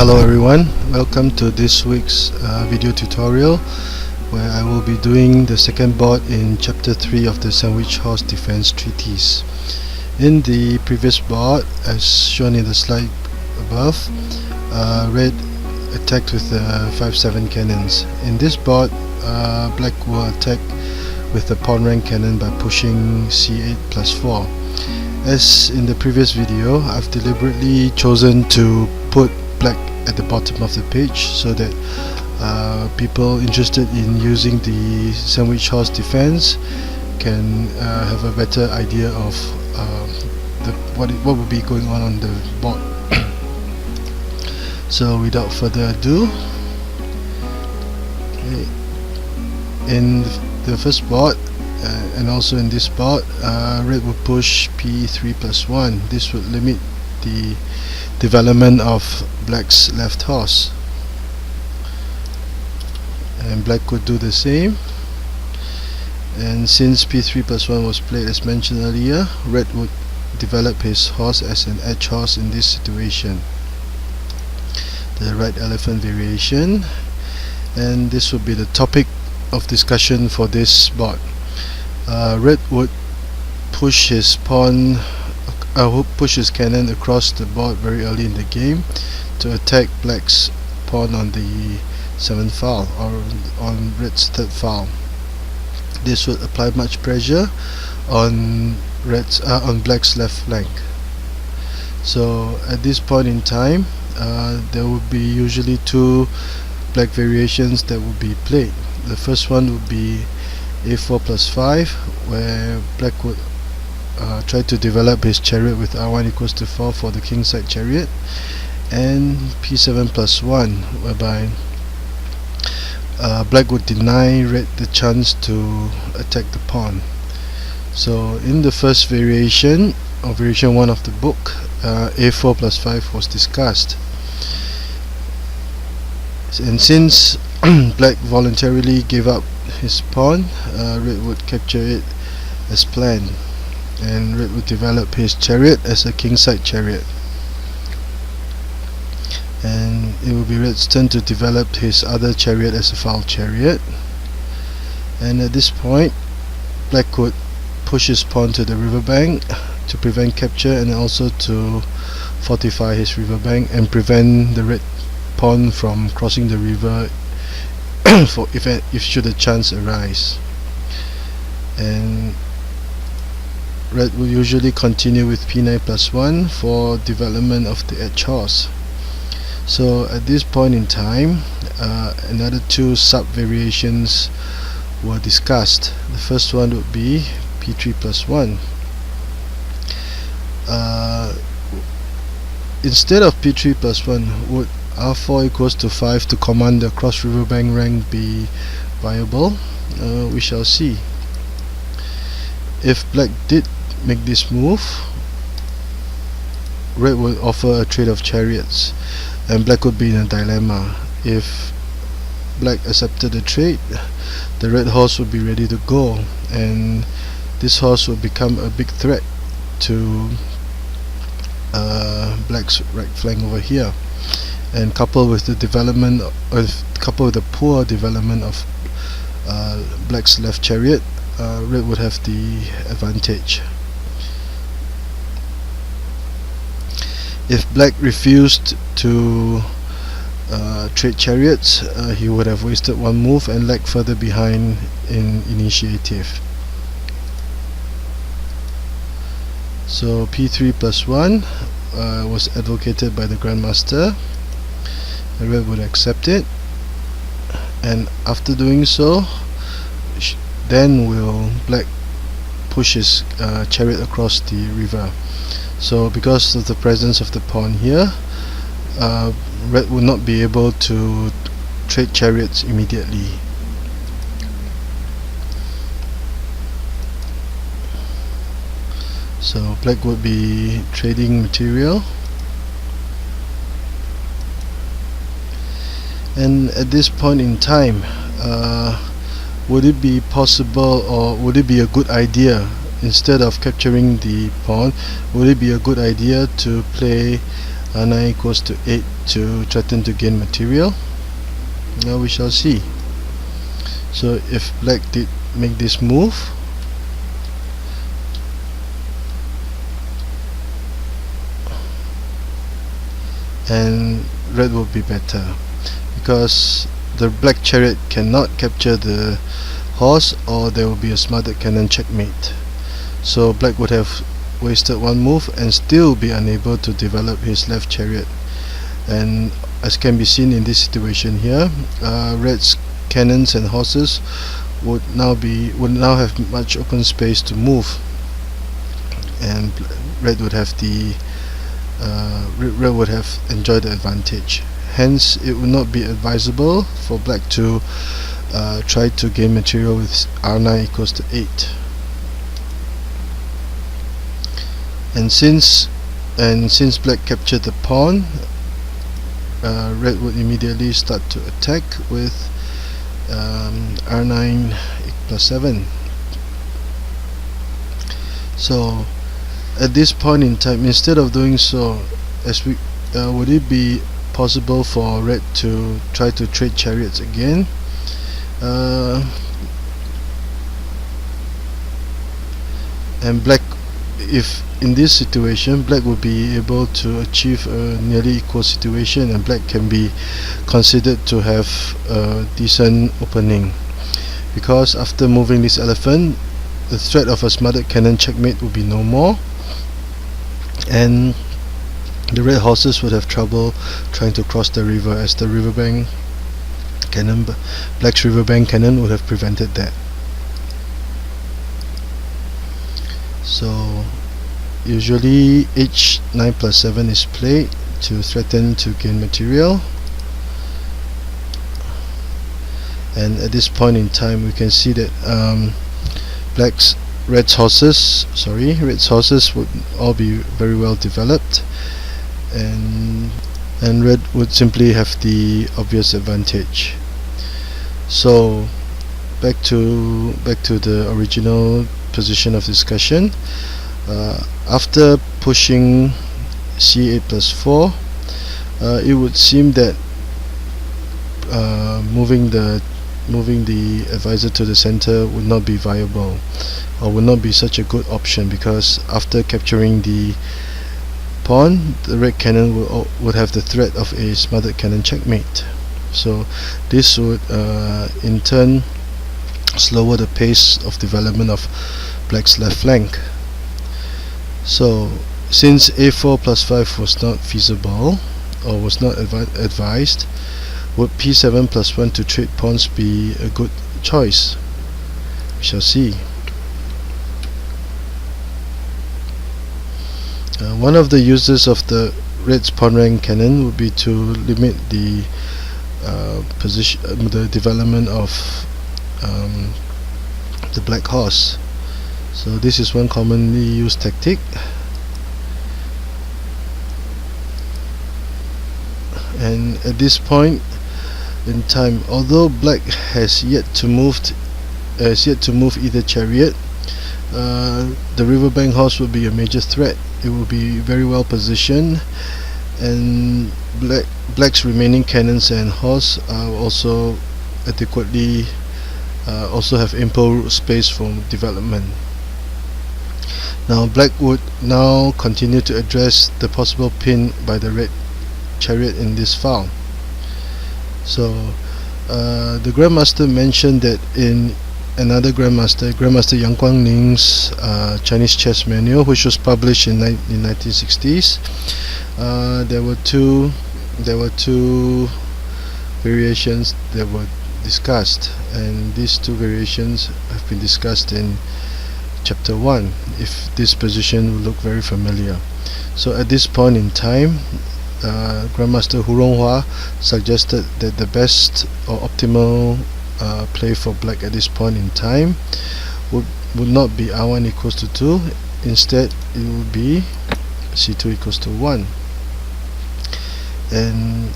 Hello everyone, welcome to this week's video tutorial where I will be doing the second board in chapter 3 of the Sandwich Horse Defense Treatise. In the previous board, as shown in the slide above, red attacked with the 5-7 cannons. In this board, black will attack with the pawn rank cannon by pushing c8 plus 4. As in the previous video, I've deliberately chosen to put black at the bottom of the page so that people interested in using the Sandwich Horse defense can have a better idea of what will be going on the board. So without further ado, in the first board and also in this board, red will push p3 plus 1. This would limit the development of black's left horse, and black could do the same. And since p3 plus 1 was played as mentioned earlier, red would develop his horse as an edge horse in this situation, the right elephant variation, and this would be the topic of discussion for this board. Red would push his pawn push his cannon across the board very early in the game to attack black's pawn on the 7th file or on red's 3rd file. This would apply much pressure on black's left flank. So at this point in time, there would be usually two black variations that would be played. The first one would be a4 plus 5, where black would try to develop his chariot with r1 equals to 4 for the kingside chariot, and p7 plus 1, whereby black would deny red the chance to attack the pawn. So in the first variation, or variation 1 of the book, a4 plus 5 was discussed, and since black voluntarily gave up his pawn, red would capture it as planned, and red would develop his chariot as a kingside chariot, and it will be red's turn to develop his other chariot as a foul chariot. And at this point, black would push his pawn to the riverbank to prevent capture, and also to fortify his riverbank and prevent the red pawn from crossing the river for if should a chance arise. And red will usually continue with p9 plus 1 for development of the edge horse. So at this point in time, another two sub variations were discussed. The first one would be p3 plus 1. Instead of p3 plus 1, would r4 equals to 5 to command the cross riverbank rank be viable? We shall see. If black did make this move, red would offer a trade of chariots, and black would be in a dilemma. If black accepted the trade, the red horse would be ready to go, and this horse would become a big threat to black's right flank over here, and coupled with the poor development of black's left chariot, red would have the advantage. If black refused to trade chariots, he would have wasted one move and lagged further behind in initiative. So p3 plus 1 was advocated by the Grandmaster, and red would accept it, and after doing so, then will black push his chariot across the river. So because of the presence of the pawn here, red will not be able to trade chariots immediately. So black would be trading material, and at this point in time, would it be possible, or would it be a good idea, instead of capturing the pawn, would it be a good idea to play r9 equals to 8 to threaten to gain material. Now we shall see. So if black did make this move, and red would be better, because the black chariot cannot capture the horse, or there will be a smothered cannon checkmate. So black would have wasted one move and still be unable to develop his left chariot. And as can be seen in this situation here, red's cannons and horses would now have much open space to move, and red would have enjoyed the advantage. Hence, it would not be advisable for black to try to gain material with r9 equals to 8. And since black captured the pawn, red would immediately start to attack with r9 plus 7. So at this point in time, instead of doing so, would it be possible for red to try to trade chariots again? And black, if in this situation, black would be able to achieve a nearly equal situation, and black can be considered to have a decent opening, because after moving this elephant, the threat of a smothered cannon checkmate would be no more, and the red horses would have trouble trying to cross the river, as the riverbank cannon, black's riverbank cannon would have prevented that. So usually h9 plus 7 is played to threaten to gain material, and at this point in time we can see that red's horses would all be very well developed, and red would simply have the obvious advantage. So back to the original position of discussion. After pushing c8 plus 4, it would seem that moving the advisor to the center would not be viable, or would not be such a good option, because after capturing the pawn, the red cannon would have the threat of a smothered cannon checkmate. So this would in turn slower the pace of development of black's left flank. So since a4 plus 5 was not feasible, or was not advised, would p7 plus 1 to trade pawns be a good choice? We shall see. One of the uses of the red's pawn rank cannon would be to limit the the development of the black horse. So this is one commonly used tactic. And at this point in time, although black has yet to move either chariot, the riverbank horse will be a major threat. It will be very well positioned, and black's remaining cannons and horse are also adequately also have ample space for development. Now black would now continue to address the possible pin by the red chariot in this file. So the Grandmaster mentioned that in another Grandmaster Xiangqi's Chinese chess manual, which was published in 1960s, there were two variations that were discussed, and these two variations have been discussed in chapter 1, if this position will look very familiar. So at this point in time, Grandmaster Ronghua suggested that the best or optimal play for black at this point in time would not be r1 equals to 2. Instead, it would be c2 equals to 1. And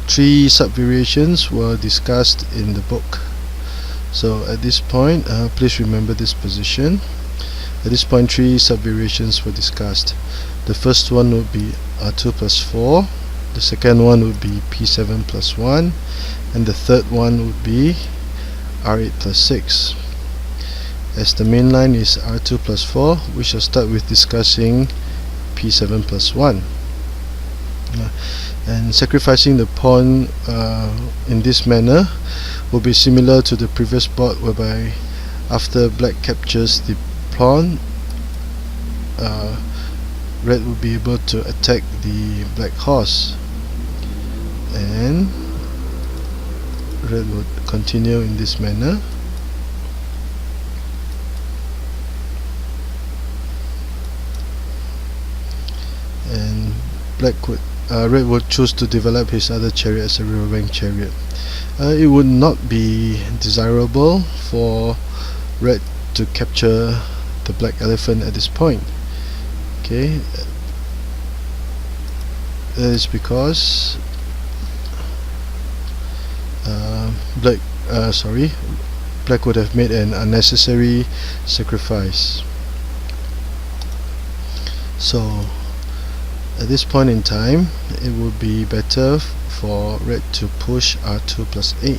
3 sub-variations were discussed in the book. So at this point, please remember this position. At this point, 3 sub-variations were discussed. The first one would be r2 plus 4, the second one would be p7 plus 1, and the third one would be r8 plus 6. As the main line is r2 plus 4, we shall start with discussing p7 plus 1. And sacrificing the pawn in this manner will be similar to the previous board, whereby after black captures the pawn, red will be able to attack the black horse, and red would continue in this manner. And red would choose to develop his other chariot as a riverbank chariot. It would not be desirable for red to capture the black elephant at this point. Okay, that is because black would have made an unnecessary sacrifice. So at this point in time, it would be better for red to push r2 plus 8.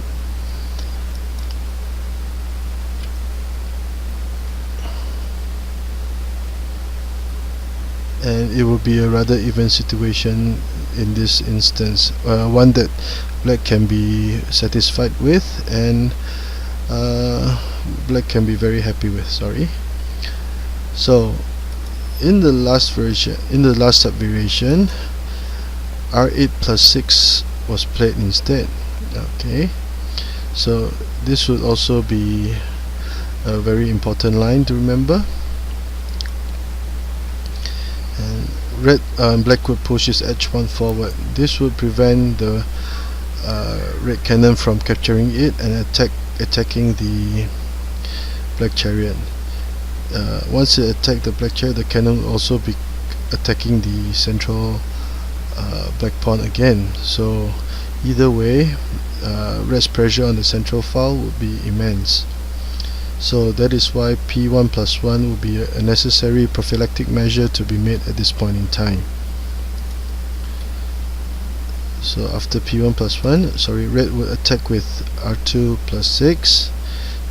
And it will be a rather even situation in this instance, one that black can be satisfied with, and black can be very happy with. So in the last sub-variation, r8 plus 6 was played instead. Okay, so this would also be a very important line to remember. And black would push his h1 forward. This would prevent the red cannon from capturing it and attacking the black chariot. Once it attacked the black chariot, the cannon will also be attacking the central black pawn again. So either way, red's pressure on the central file would be immense. So that is why p1 plus 1 would be a necessary prophylactic measure to be made at this point in time. So after p1 plus 1, red would attack with r2 plus 6,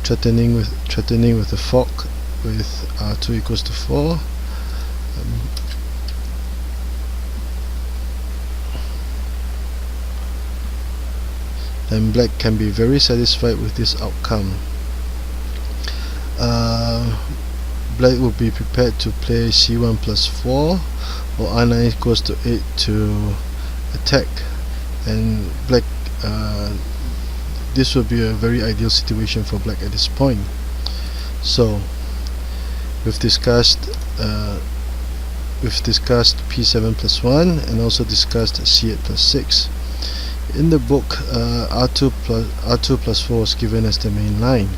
threatening with a fork with r2 equals to 4. Then black can be very satisfied with this outcome. Black will be prepared to play c1 plus 4 or r9 equals to 8 to attack, and black this will be a very ideal situation for black at this point. So we've discussed p7 plus 1 and also discussed c8 plus 6. In the book, r2 plus 4 was given as the main line.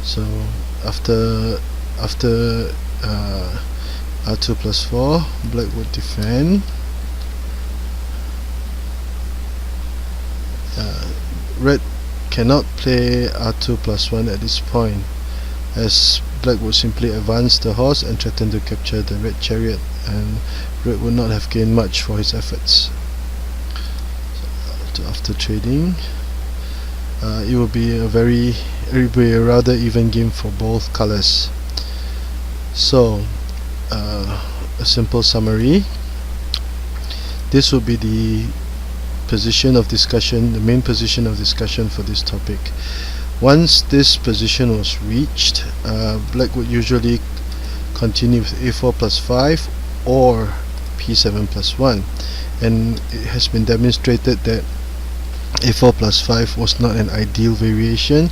So after r2 plus 4, black would defend. Red cannot play r2 plus 1 at this point, as black would simply advance the horse and threaten to capture the red chariot, and red would not have gained much for his efforts. So after trading, it will be a rather even game for both colors. So a simple summary: this will be the position of discussion, the main position of discussion for this topic. Once this position was reached, black would usually continue with a4 plus 5 or p7 plus 1, and it has been demonstrated that a4 plus 5 was not an ideal variation,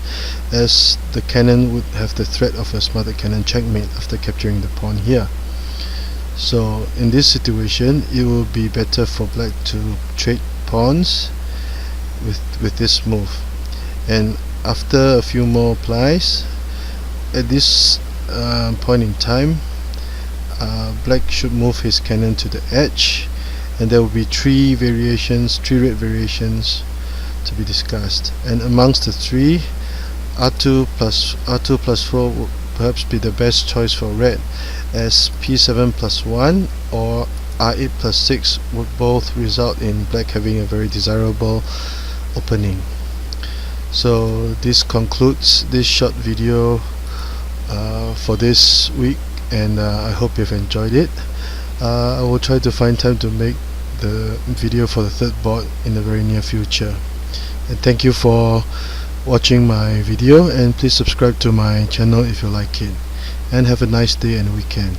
as the cannon would have the threat of a smothered cannon checkmate after capturing the pawn here. So in this situation, it will be better for black to trade pawns with this move, and after a few more plies, at this point in time, black should move his cannon to the edge, and there will be three red variations to be discussed, and amongst the three, r2 plus 4 perhaps be the best choice for red, as P7 plus 1 or R8 plus 6 would both result in black having a very desirable opening. So this concludes this short video for this week, and I hope you've enjoyed it. I will try to find time to make the video for the third board in the very near future. And thank you for watching my video, and please subscribe to my channel if you like it, and have a nice day and weekend.